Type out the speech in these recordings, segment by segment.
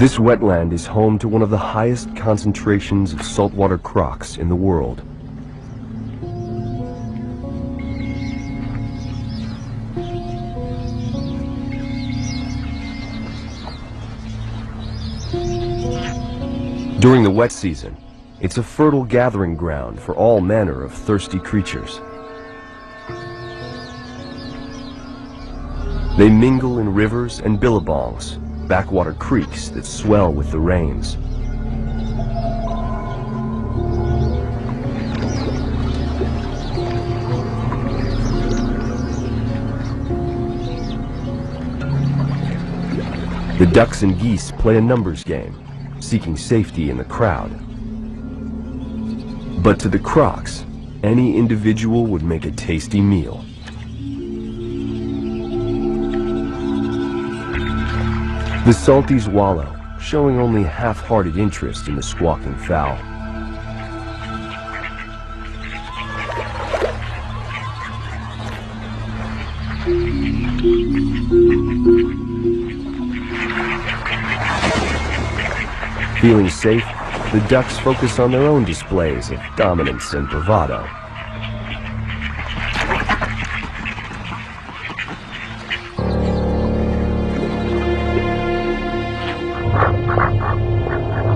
This wetland is home to one of the highest concentrations of saltwater crocs in the world. During the wet season, it's a fertile gathering ground for all manner of thirsty creatures. They mingle in rivers and billabongs, backwater creeks that swell with the rains. The ducks and geese play a numbers game, seeking safety in the crowd. But to the crocs, any individual would make a tasty meal. The salties wallow, showing only half-hearted interest in the squawking fowl. Feeling safe, the ducks focus on their own displays of dominance and bravado.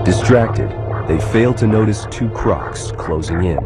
Distracted, they fail to notice two crocs closing in.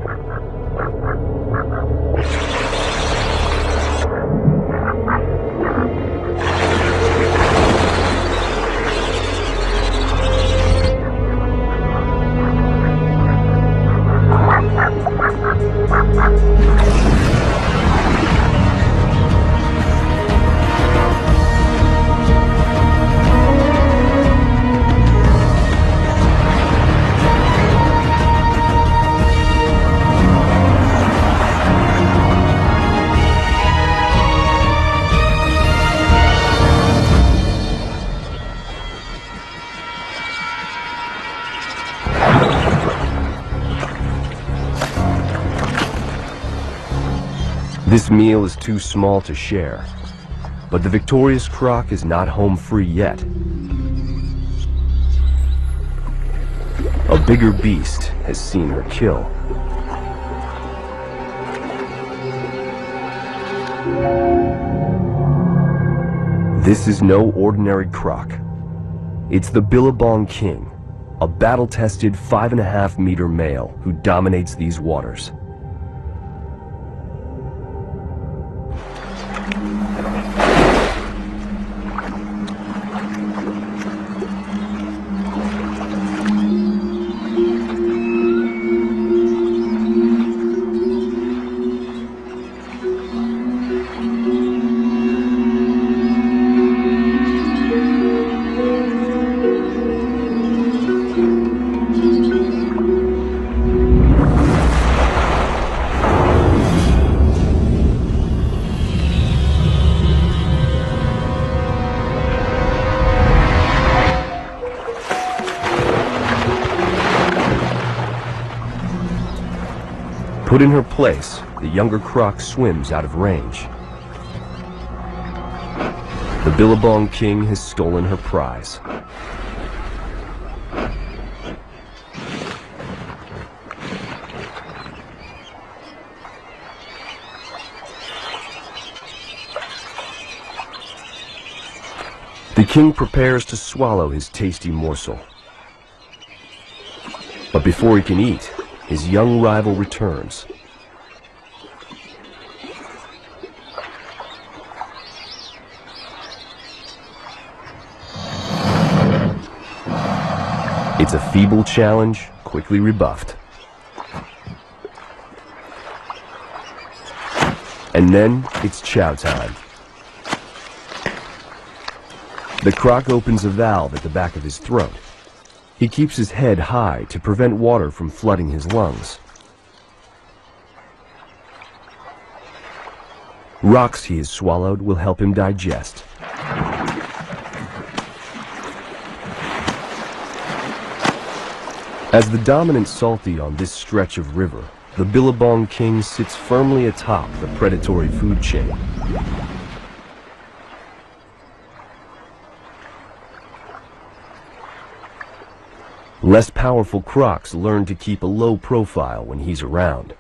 This meal is too small to share, but the victorious croc is not home free yet. A bigger beast has seen her kill. This is no ordinary croc. It's the Billabong King, a battle-tested 5.5-meter male who dominates these waters. Put in her place, the younger croc swims out of range. The Billabong King has stolen her prize. The king prepares to swallow his tasty morsel. But before he can eat, his young rival returns. It's a feeble challenge, quickly rebuffed. And then it's chow time. The croc opens a valve at the back of his throat. He keeps his head high to prevent water from flooding his lungs. Rocks he has swallowed will help him digest. As the dominant salty on this stretch of river, the Billabong King sits firmly atop the predatory food chain. Less powerful crocs learn to keep a low profile when he's around.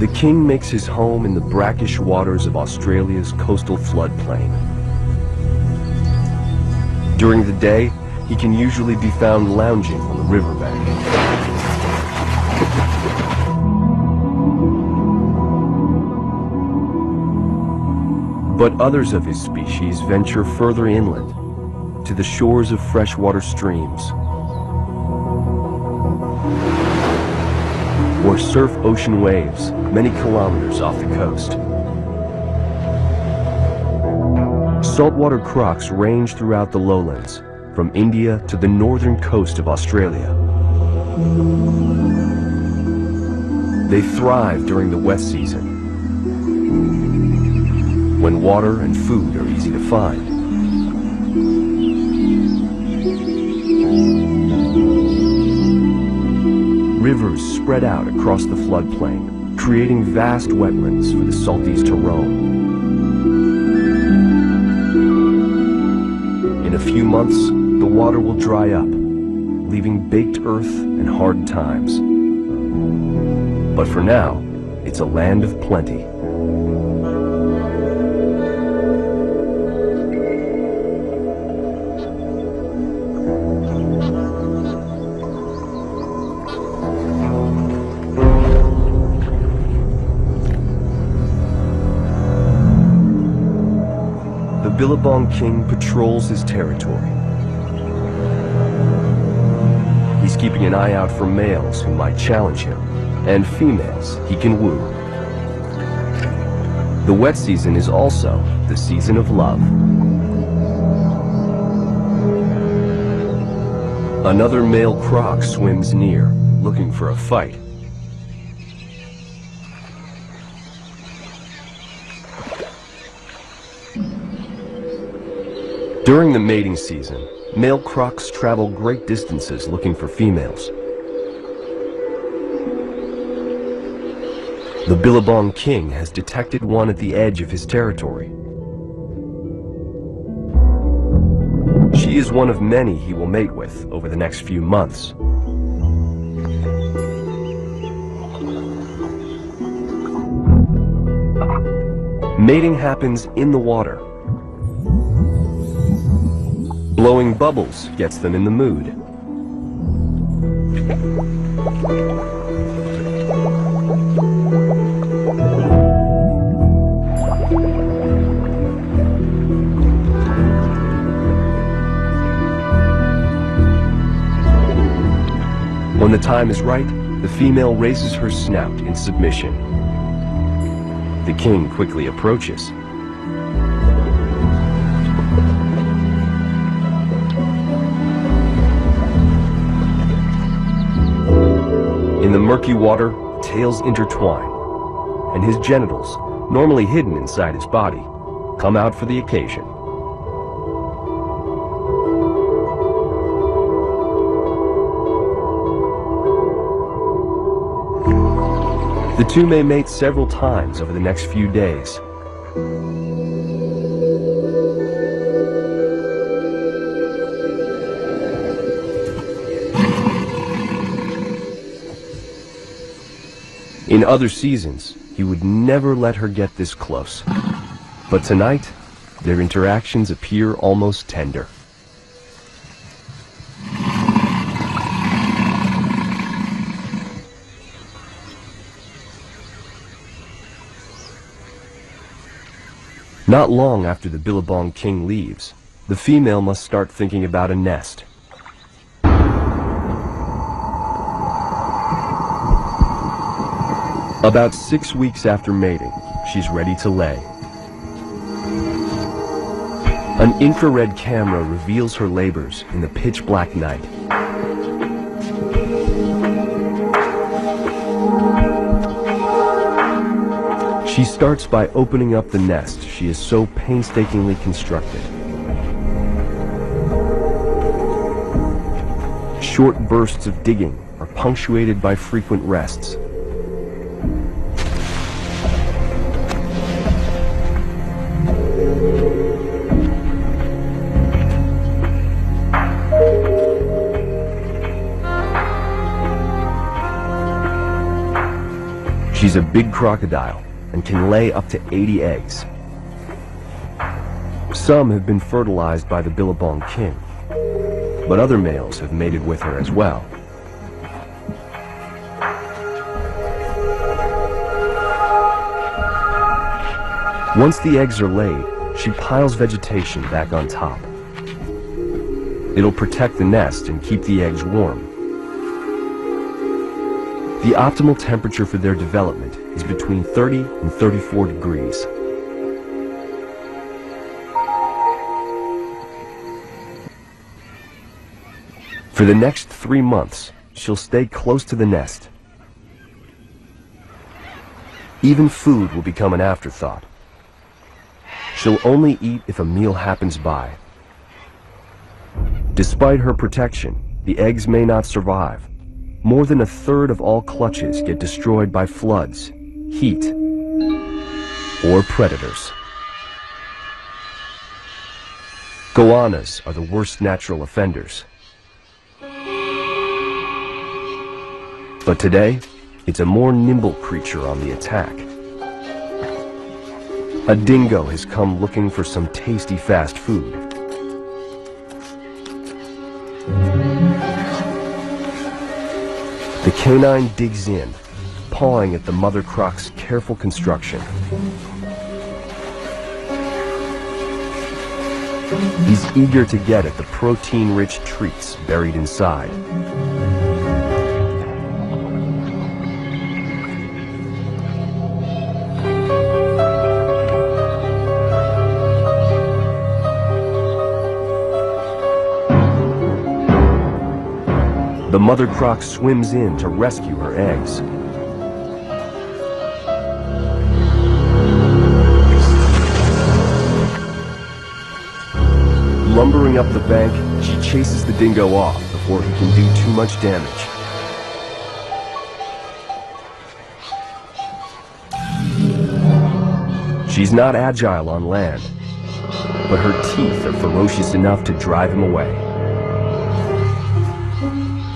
The king makes his home in the brackish waters of Australia's coastal floodplain. During the day, he can usually be found lounging on the riverbank. But others of his species venture further inland, to the shores of freshwater streams, or surf ocean waves many kilometers off the coast. Saltwater crocs range throughout the lowlands, from India to the northern coast of Australia. They thrive during the wet season, when water and food are easy to find. Rivers spread out across the floodplain, creating vast wetlands for the salties to roam. In a few months, the water will dry up, leaving baked earth and hard times. But for now, it's a land of plenty. The Billabong king patrols his territory. He's keeping an eye out for males who might challenge him, and females he can woo. The wet season is also the season of love. Another male croc swims near, looking for a fight. During the mating season, male crocs travel great distances looking for females. The Billabong king has detected one at the edge of his territory. She is one of many he will mate with over the next few months. Mating happens in the water. Blowing bubbles gets them in the mood. When the time is right, the female raises her snout in submission. The king quickly approaches. In the murky water, tails intertwine, and his genitals, normally hidden inside his body, come out for the occasion. The two may mate several times over the next few days. In other seasons, he would never let her get this close. But tonight, their interactions appear almost tender. Not long after the Billabong king leaves, the female must start thinking about a nest. About 6 weeks after mating, she's ready to lay. An infrared camera reveals her labors in the pitch-black night. She starts by opening up the nest she has so painstakingly constructed. Short bursts of digging are punctuated by frequent rests. She's a big crocodile and can lay up to 80 eggs. Some have been fertilized by the Billabong king, but other males have mated with her as well. Once the eggs are laid, she piles vegetation back on top. It'll protect the nest and keep the eggs warm. The optimal temperature for their development is between 30 and 34 degrees. For the next 3 months, she'll stay close to the nest. Even food will become an afterthought. She'll only eat if a meal happens by. Despite her protection, the eggs may not survive. More than a third of all clutches get destroyed by floods, heat, or predators. Goannas are the worst natural offenders. But today, it's a more nimble creature on the attack. A dingo has come looking for some tasty fast food. The canine digs in, pawing at the mother croc's careful construction. He's eager to get at the protein-rich treats buried inside. The mother croc swims in to rescue her eggs. Lumbering up the bank, she chases the dingo off before he can do too much damage. She's not agile on land, but her teeth are ferocious enough to drive him away.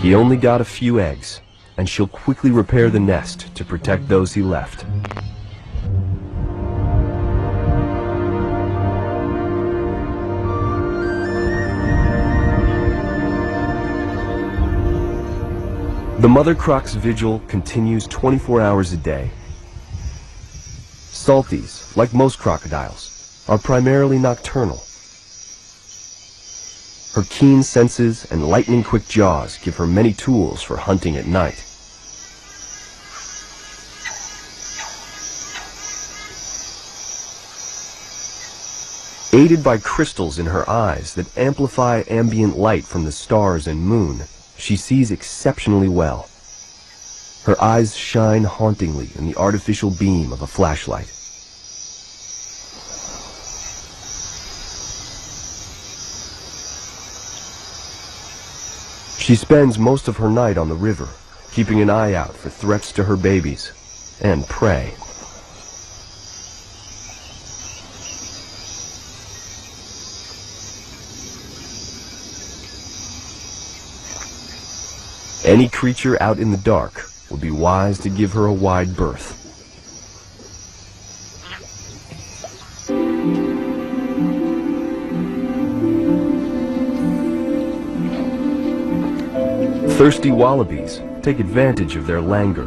He only got a few eggs, and she'll quickly repair the nest to protect those he left. The mother croc's vigil continues 24 hours a day. Salties, like most crocodiles, are primarily nocturnal. Her keen senses and lightning-quick jaws give her many tools for hunting at night. Aided by crystals in her eyes that amplify ambient light from the stars and moon, she sees exceptionally well. Her eyes shine hauntingly in the artificial beam of a flashlight. She spends most of her night on the river, keeping an eye out for threats to her babies and prey. Any creature out in the dark would be wise to give her a wide berth. Thirsty wallabies take advantage of their languor.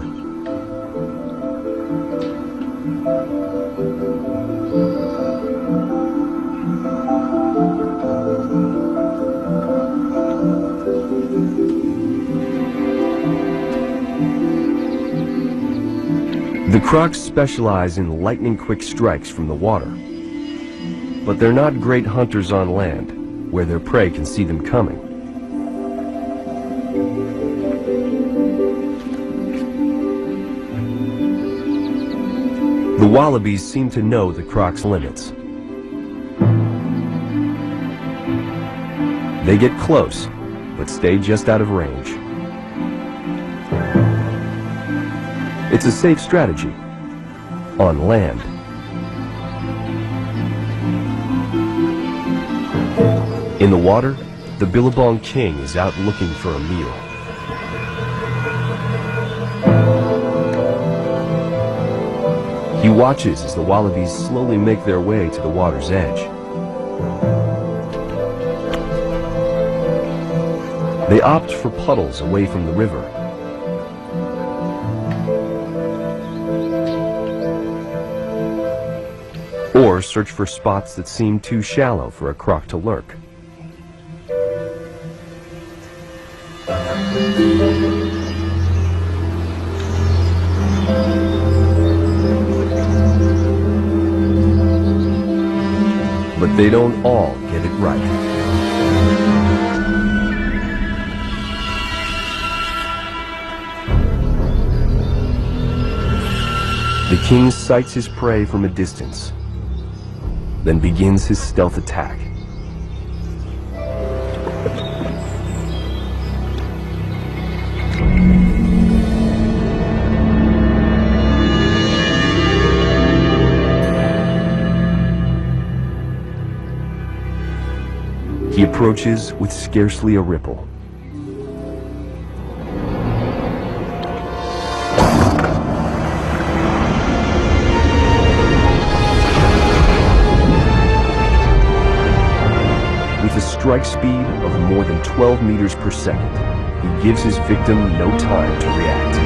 The crocs specialize in lightning-quick strikes from the water, but they're not great hunters on land, where their prey can see them coming. The wallabies seem to know the croc's limits. They get close, but stay just out of range. It's a safe strategy on land. In the water, the Billabong king is out looking for a meal. He watches as the wallabies slowly make their way to the water's edge. They opt for puddles away from the river. Or search for spots that seem too shallow for a croc to lurk. But they don't all get it right. The king sights his prey from a distance, then begins his stealth attack. He approaches with scarcely a ripple. With a strike speed of more than 12 meters per second, he gives his victim no time to react.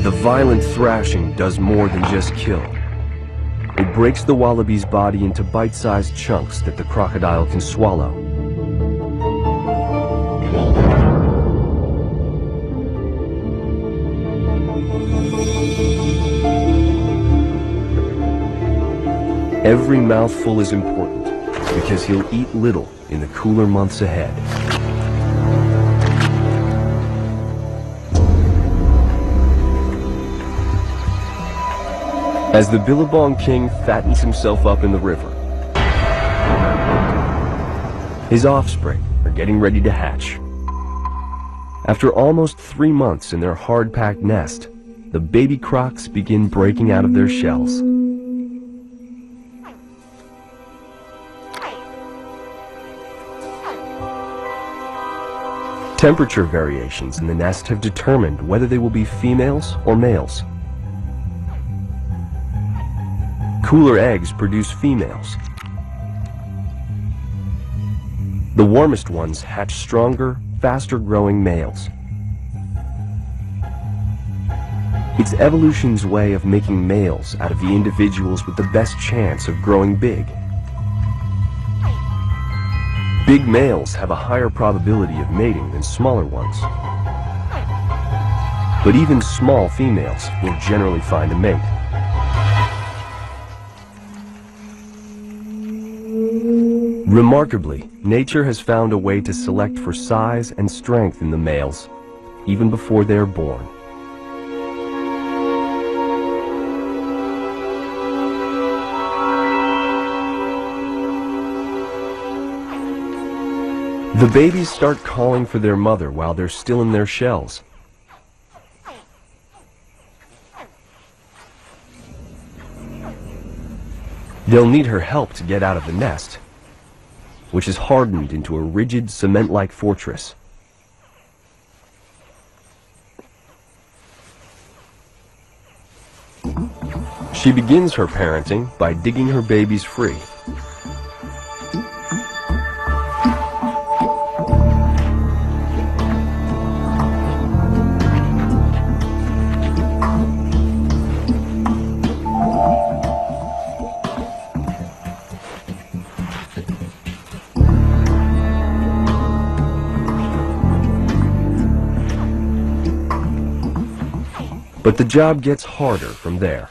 The violent thrashing does more than just kill. It breaks the wallaby's body into bite-sized chunks that the crocodile can swallow. Every mouthful is important because he'll eat little in the cooler months ahead. As the Billabong King fattens himself up in the river, his offspring are getting ready to hatch. After almost 3 months in their hard-packed nest, the baby crocs begin breaking out of their shells. Temperature variations in the nest have determined whether they will be females or males. Cooler eggs produce females. The warmest ones hatch stronger, faster-growing males. It's evolution's way of making males out of the individuals with the best chance of growing big. Big males have a higher probability of mating than smaller ones. But even small females will generally find a mate. Remarkably, nature has found a way to select for size and strength in the males, even before they are born. The babies start calling for their mother while they're still in their shells. They'll need her help to get out of the nest, which is hardened into a rigid cement-like fortress. She begins her parenting by digging her babies free. But the job gets harder from there.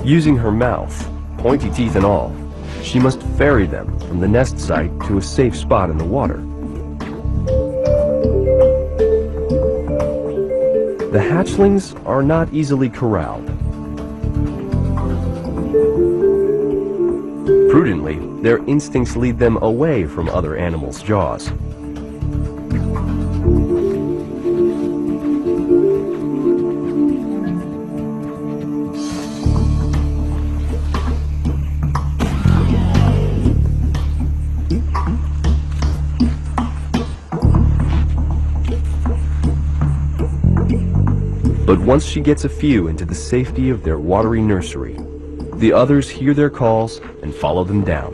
Using her mouth, pointy teeth and all, she must ferry them from the nest site to a safe spot in the water. The hatchlings are not easily corralled. Prudently, their instincts lead them away from other animals' jaws. But once she gets a few into the safety of their watery nursery, the others hear their calls and follow them down.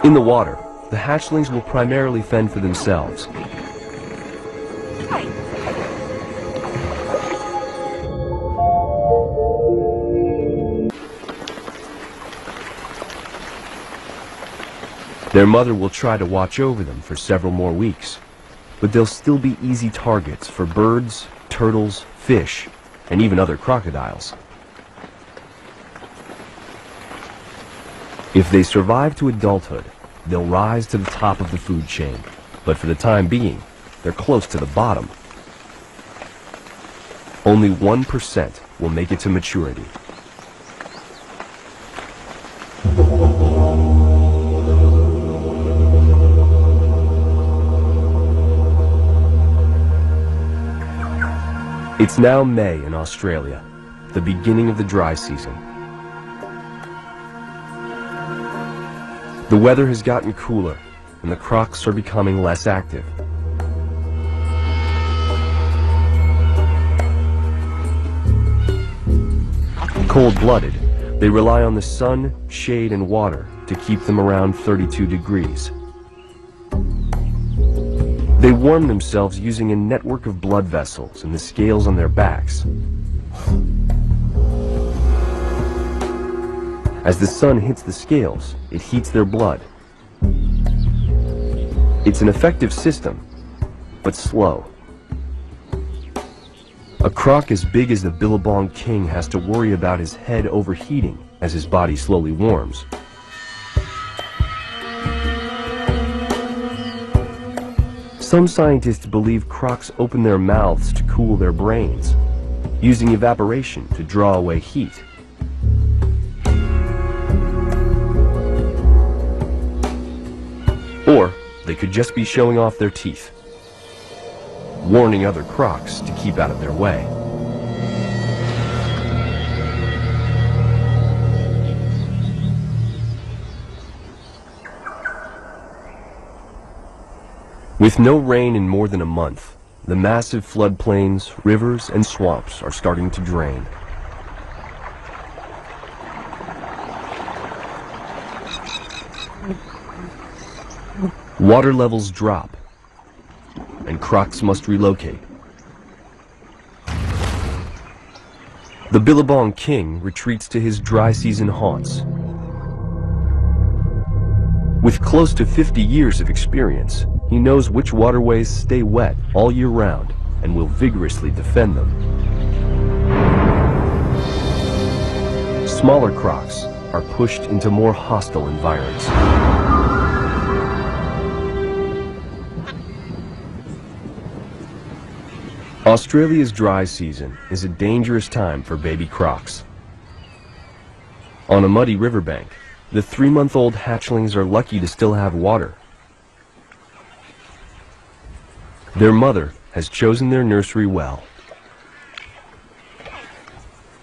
In the water, the hatchlings will primarily fend for themselves. Their mother will try to watch over them for several more weeks, but they'll still be easy targets for birds, turtles, fish, and even other crocodiles. If they survive to adulthood, they'll rise to the top of the food chain, but for the time being, they're close to the bottom. Only 1% will make it to maturity. It's now May in Australia, the beginning of the dry season. The weather has gotten cooler, and the crocs are becoming less active. Cold-blooded, they rely on the sun, shade, and water to keep them around 32 degrees. They warm themselves using a network of blood vessels and the scales on their backs. As the sun hits the scales, it heats their blood. It's an effective system, but slow. A croc as big as the Billabong king has to worry about his head overheating as his body slowly warms. Some scientists believe crocs open their mouths to cool their brains, using evaporation to draw away heat. Or they could just be showing off their teeth, warning other crocs to keep out of their way. With no rain in more than a month, the massive floodplains, rivers, and swamps are starting to drain. Water levels drop, and crocs must relocate. The Billabong king retreats to his dry season haunts. With close to 50 years of experience, he knows which waterways stay wet all year round and will vigorously defend them. Smaller crocs are pushed into more hostile environs. Australia's dry season is a dangerous time for baby crocs. On a muddy riverbank, the 3-month-old hatchlings are lucky to still have water. Their mother has chosen their nursery well.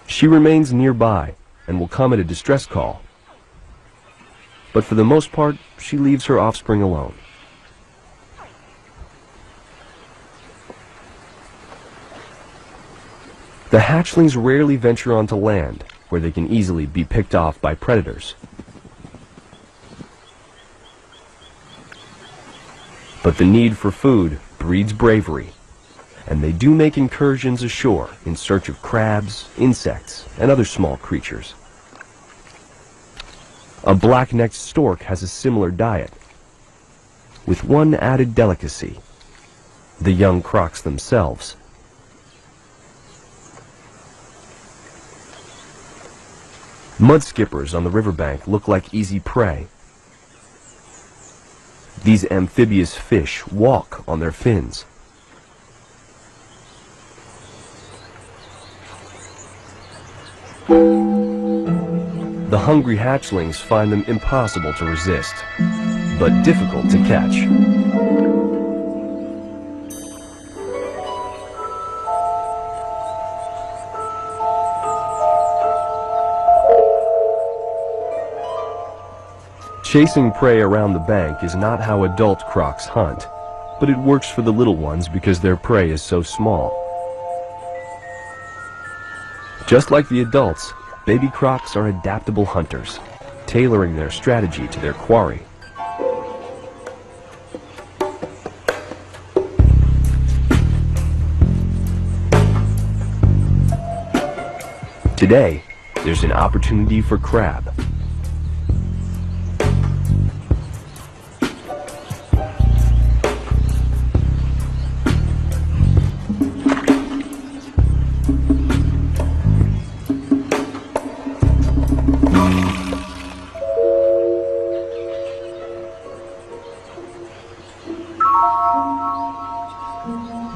She remains nearby and will come at a distress call. But for the most part, she leaves her offspring alone. The hatchlings rarely venture onto land, where they can easily be picked off by predators. But the need for food breeds bravery, and they do make incursions ashore in search of crabs, insects, and other small creatures. A black-necked stork has a similar diet, with one added delicacy: the young crocs themselves. Mudskippers on the riverbank look like easy prey. These amphibious fish walk on their fins. The hungry hatchlings find them impossible to resist, but difficult to catch. Chasing prey around the bank is not how adult crocs hunt, but it works for the little ones because their prey is so small. Just like the adults, baby crocs are adaptable hunters, tailoring their strategy to their quarry. Today, there's an opportunity for crab.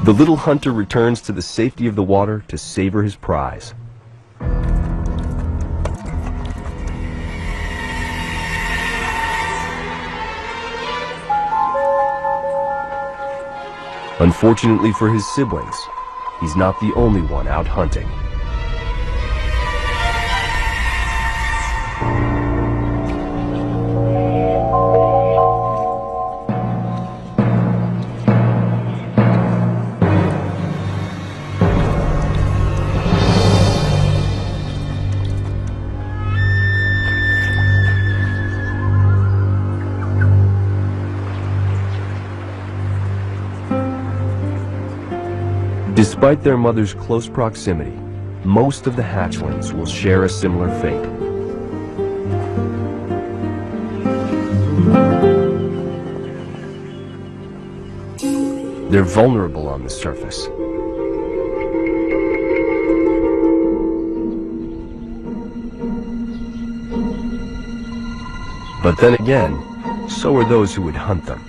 The little hunter returns to the safety of the water to savor his prize. Unfortunately for his siblings, he's not the only one out hunting. Despite their mother's close proximity, most of the hatchlings will share a similar fate. They're vulnerable on the surface. But then again, so are those who would hunt them.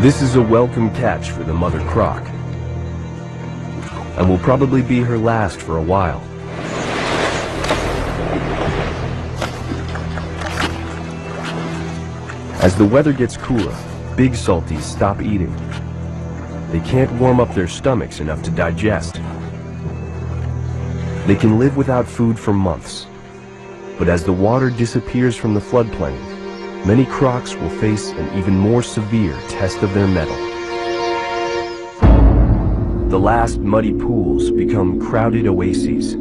This is a welcome catch for the mother croc, and will probably be her last for a while. As the weather gets cooler, big salties stop eating. They can't warm up their stomachs enough to digest. They can live without food for months, but as the water disappears from the floodplain, many crocs will face an even more severe test of their mettle. The last muddy pools become crowded oases.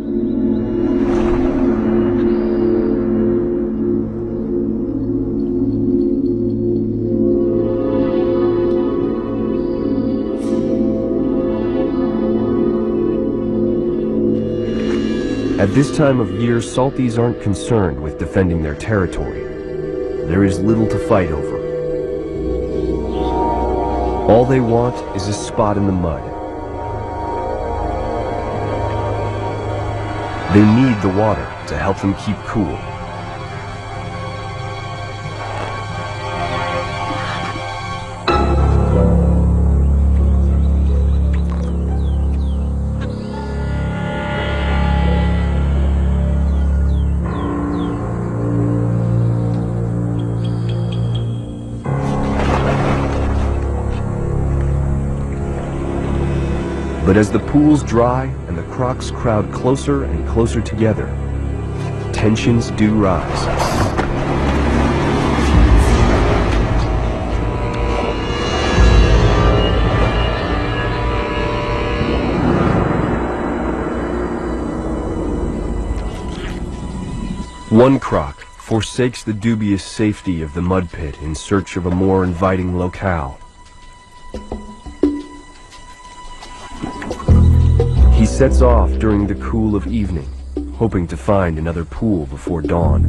At this time of year, salties aren't concerned with defending their territory. There is little to fight over. All they want is a spot in the mud. They need the water to help them keep cool. But as the pools dry and the crocs crowd closer and closer together, tensions do rise. One croc forsakes the dubious safety of the mud pit in search of a more inviting locale. He sets off during the cool of evening, hoping to find another pool before dawn.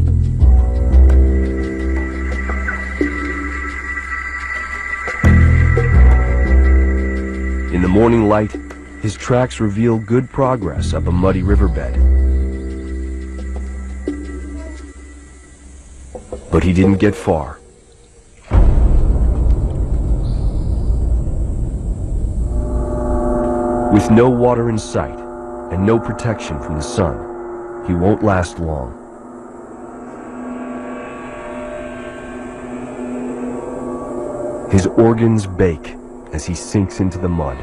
In the morning light, his tracks reveal good progress up a muddy riverbed. But he didn't get far. With no water in sight and no protection from the sun, he won't last long. His organs bake as he sinks into the mud.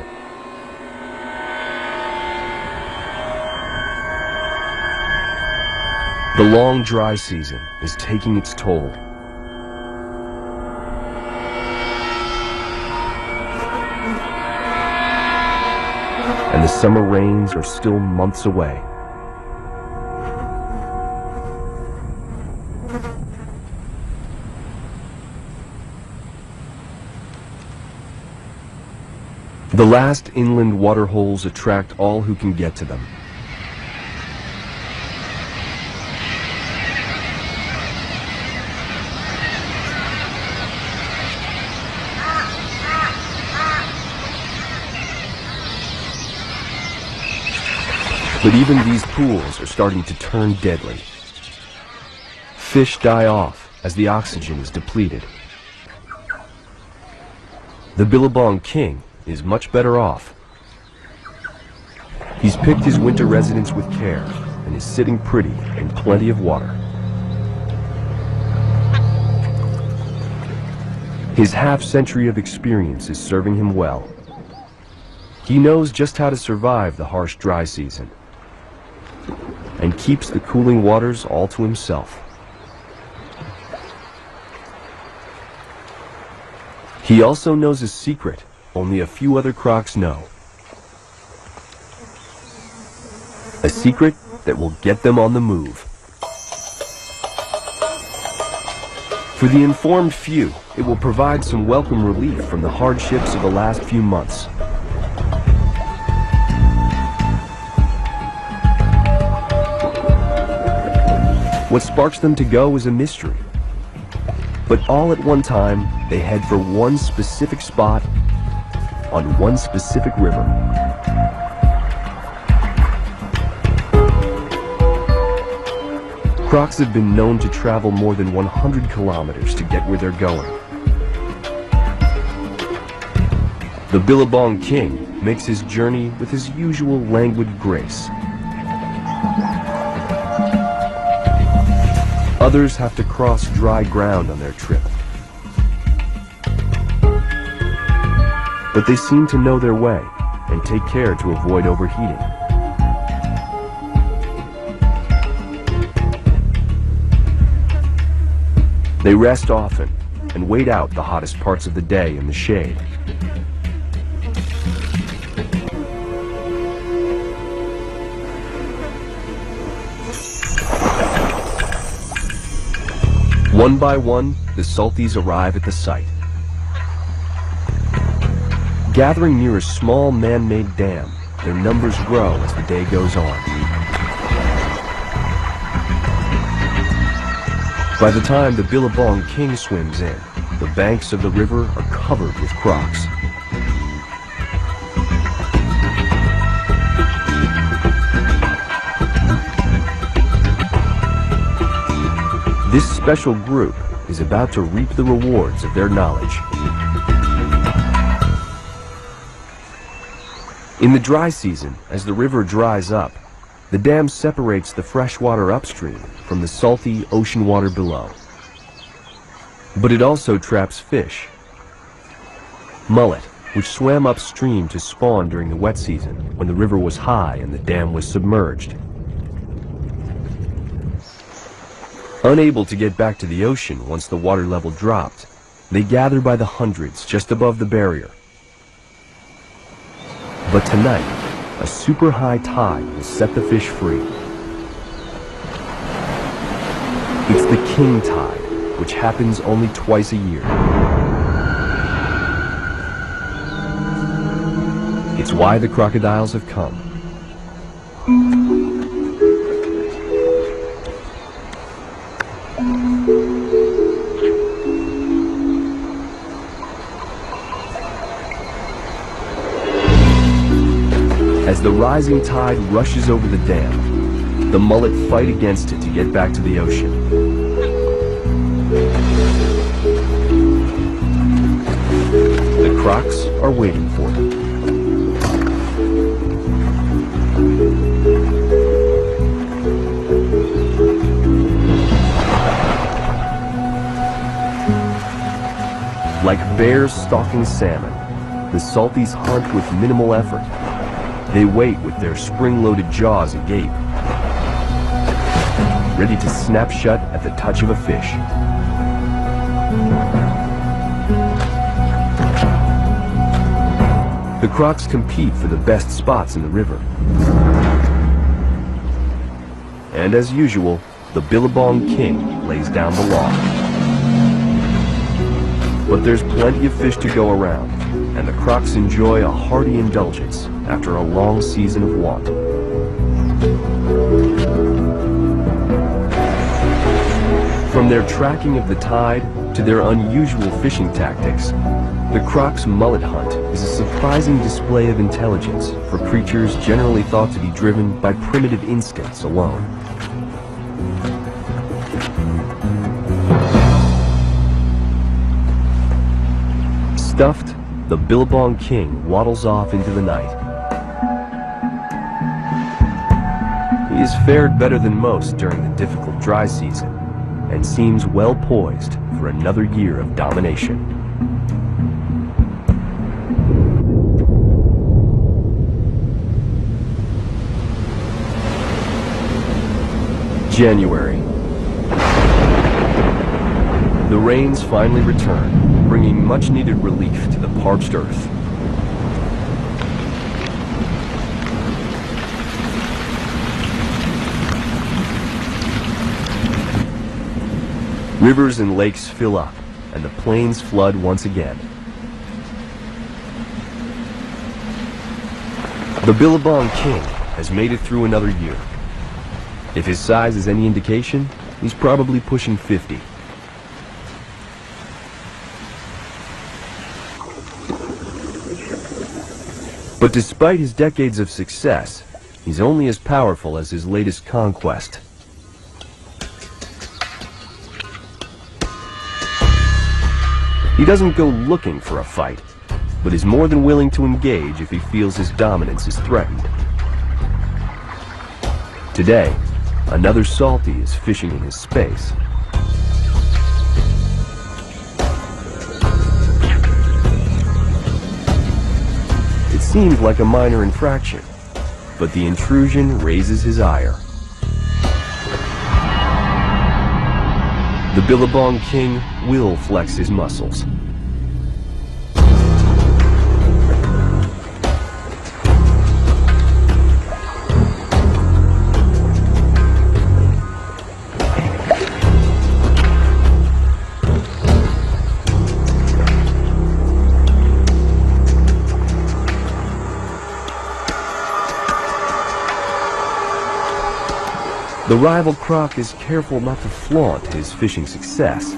The long dry season is taking its toll. And the summer rains are still months away. The last inland water holes attract all who can get to them. But even these pools are starting to turn deadly. Fish die off as the oxygen is depleted. The Billabong king is much better off. He's picked his winter residence with care and is sitting pretty in plenty of water. His half-century of experience is serving him well. He knows just how to survive the harsh dry season and keeps the cooling waters all to himself. He also knows a secret only a few other crocs know. A secret that will get them on the move. For the informed few, it will provide some welcome relief from the hardships of the last few months. What sparks them to go is a mystery. But all at one time, they head for one specific spot on one specific river. Crocs have been known to travel more than 100 kilometers to get where they're going. The Billabong king makes his journey with his usual languid grace. Others have to cross dry ground on their trip. But they seem to know their way and take care to avoid overheating. They rest often and wait out the hottest parts of the day in the shade. One by one, the salties arrive at the site. Gathering near a small man-made dam, their numbers grow as the day goes on. By the time the Billabong king swims in, the banks of the river are covered with crocs. This special group is about to reap the rewards of their knowledge. In the dry season, as the river dries up, the dam separates the fresh water upstream from the salty ocean water below. But it also traps fish. Mullet, which swam upstream to spawn during the wet season when the river was high and the dam was submerged. Unable to get back to the ocean once the water level dropped, they gather by the hundreds just above the barrier. But tonight, a super high tide will set the fish free. It's the king tide, which happens only twice a year. It's why the crocodiles have come. As the rising tide rushes over the dam, the mullet fight against it to get back to the ocean. The crocs are waiting for them. Like bears stalking salmon, the salties hunt with minimal effort. They wait with their spring-loaded jaws agape, ready to snap shut at the touch of a fish. The crocs compete for the best spots in the river. And as usual, the Billabong King lays down the law. But there's plenty of fish to go around, and the crocs enjoy a hearty indulgence after a long season of want. From their tracking of the tide to their unusual fishing tactics, the croc's mullet hunt is a surprising display of intelligence for creatures generally thought to be driven by primitive instincts alone. Stuffed, the Billabong King waddles off into the night. He has fared better than most during the difficult dry season and seems well poised for another year of domination. January. The rains finally return, bringing much-needed relief to the parched earth. Rivers and lakes fill up, and the plains flood once again. The Billabong King has made it through another year. If his size is any indication, he's probably pushing 50. But despite his decades of success, he's only as powerful as his latest conquest. He doesn't go looking for a fight, but is more than willing to engage if he feels his dominance is threatened. Today, another salty is fishing in his space. It seemed like a minor infraction, but the intrusion raises his ire. The Billabong King will flex his muscles. The rival croc is careful not to flaunt his fishing success.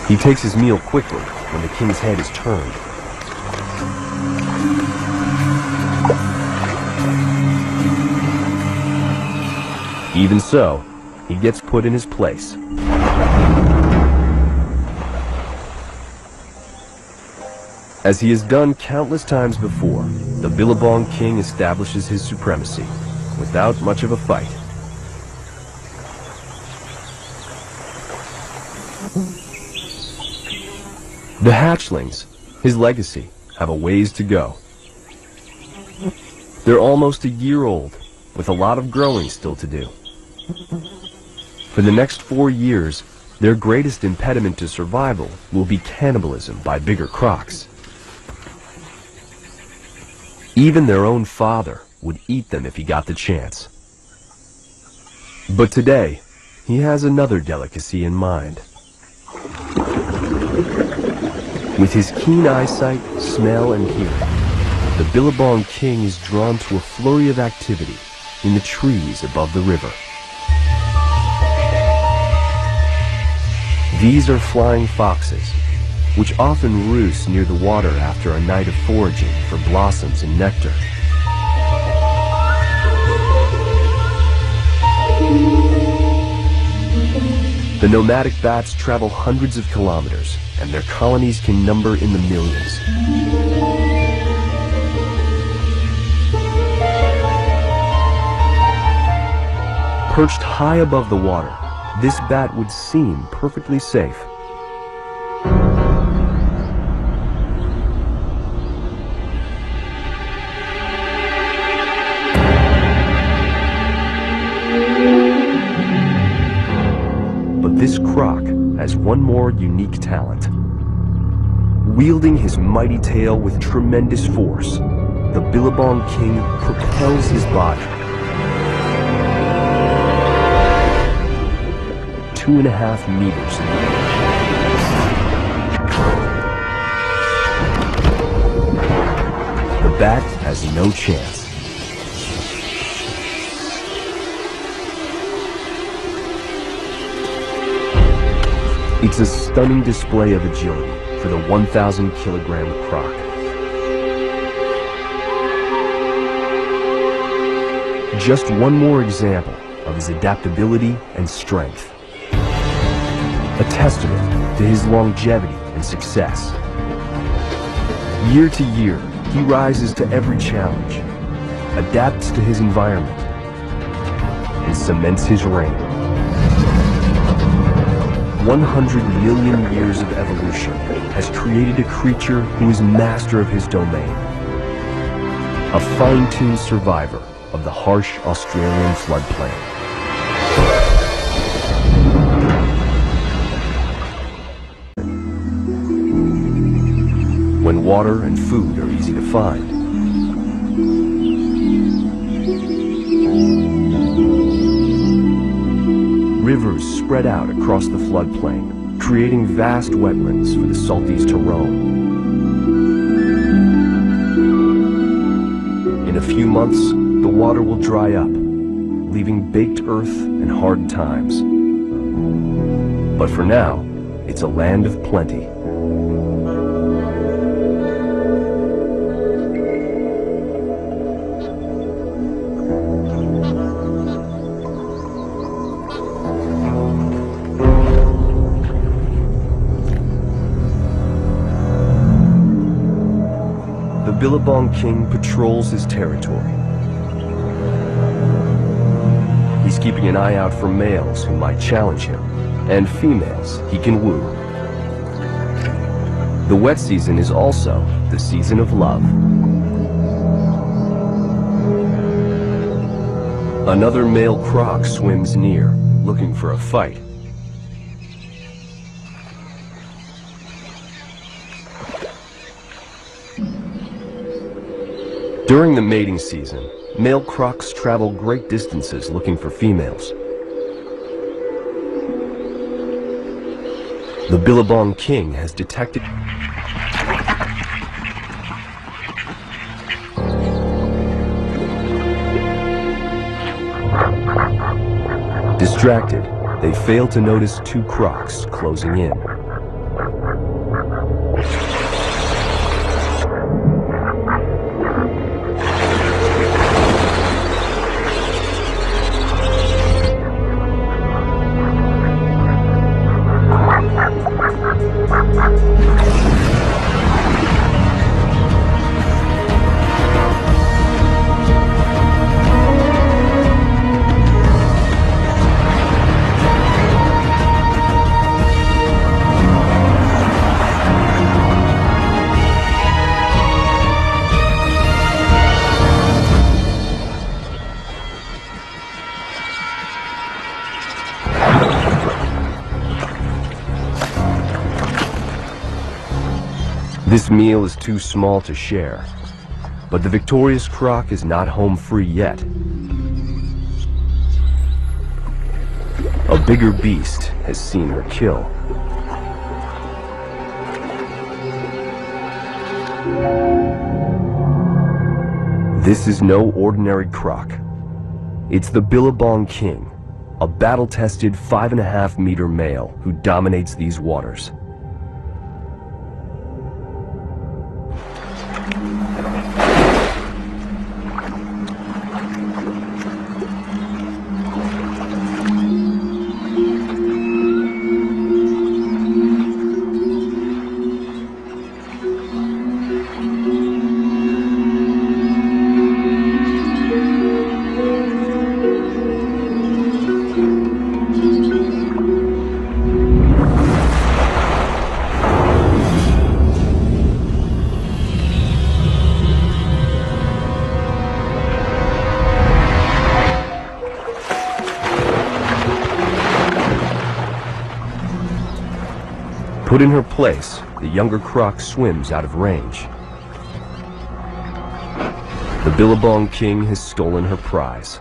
He takes his meal quickly when the king's head is turned. Even so, he gets put in his place. As he has done countless times before, the Billabong King establishes his supremacy, without much of a fight. The hatchlings, his legacy, have a ways to go. They're almost a year old, with a lot of growing still to do. For the next 4 years, their greatest impediment to survival will be cannibalism by bigger crocs. Even their own father would eat them if he got the chance. But today, he has another delicacy in mind. With his keen eyesight, smell, and hearing, the Billabong King is drawn to a flurry of activity in the trees above the river. These are flying foxes, which often roost near the water after a night of foraging for blossoms and nectar. The nomadic bats travel hundreds of kilometers, and their colonies can number in the millions. Perched high above the water, this bat would seem perfectly safe. But this croc has one more unique talent. Wielding his mighty tail with tremendous force, the Billabong king propels his body 2.5 meters. The bat has no chance. It's a stunning display of agility for the 1,000-kilogram croc. Just one more example of his adaptability and strength. A testament to his longevity and success. Year to year, he rises to every challenge, adapts to his environment, and cements his reign. 100 million years of evolution has created a creature who is master of his domain. A fine-tuned survivor of the harsh Australian floodplain. When water and food are easy to find, rivers spread out across the floodplain, creating vast wetlands for the salties to roam. In a few months, the water will dry up, leaving baked earth and hard times. But for now, it's a land of plenty. The Billabong king patrols his territory. He's keeping an eye out for males who might challenge him, and females he can woo. The wet season is also the season of love. Another male croc swims near, looking for a fight. During the mating season, male crocs travel great distances looking for females. The Billabong king has detected Distracted, they fail to notice two crocs closing in. This meal is too small to share, but the victorious croc is not home free yet. A bigger beast has seen her kill. This is no ordinary croc. It's the Billabong king, a battle-tested 5.5-meter male who dominates these waters. Put in her place, the younger croc swims out of range. The Billabong king has stolen her prize.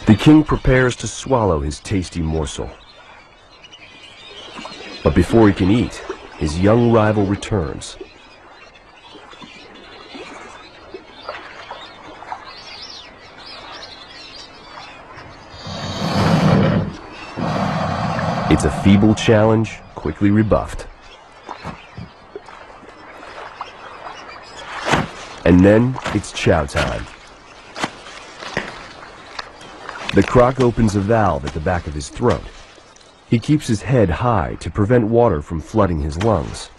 The king prepares to swallow his tasty morsel. But before he can eat, his young rival returns. It's a feeble challenge, quickly rebuffed. And then it's chow time. The croc opens a valve at the back of his throat. He keeps his head high to prevent water from flooding his lungs.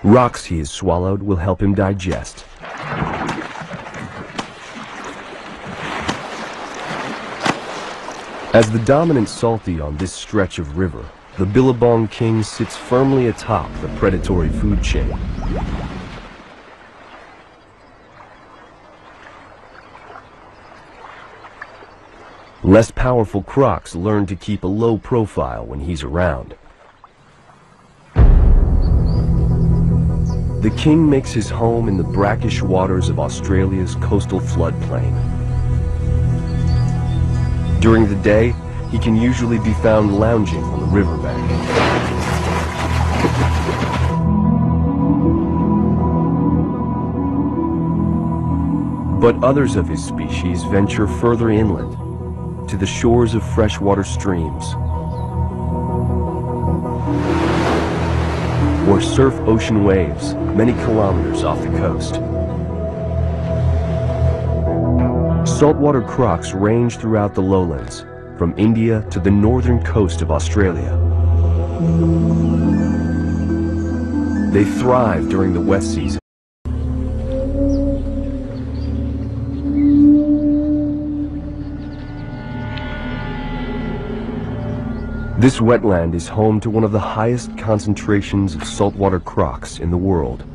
Rocks he has swallowed will help him digest. As the dominant salty on this stretch of river, the Billabong king sits firmly atop the predatory food chain. Less powerful crocs learn to keep a low profile when he's around. The king makes his home in the brackish waters of Australia's coastal floodplain. During the day, he can usually be found lounging on the riverbank. But others of his species venture further inland, to the shores of freshwater streams, or surf ocean waves many kilometers off the coast. Saltwater crocs range throughout the lowlands, from India to the northern coast of Australia. They thrive during the wet season. This wetland is home to one of the highest concentrations of saltwater crocs in the world.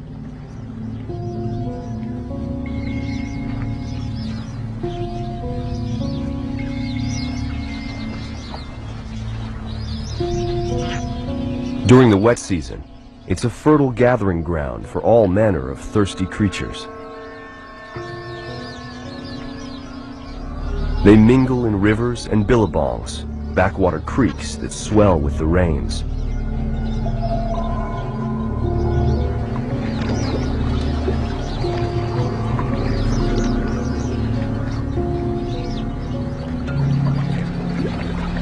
During the wet season, it's a fertile gathering ground for all manner of thirsty creatures. They mingle in rivers and billabongs, backwater creeks that swell with the rains.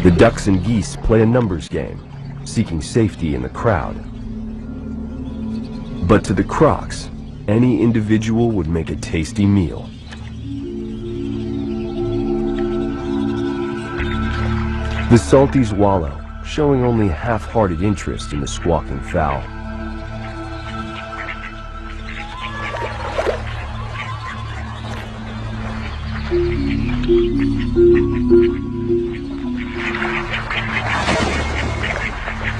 The ducks and geese play a numbers game, seeking safety in the crowd. But to the crocs, any individual would make a tasty meal. The salties wallow, showing only half-hearted interest in the squawking fowl.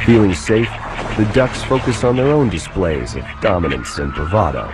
Feeling safe, the ducks focus on their own displays of dominance and bravado.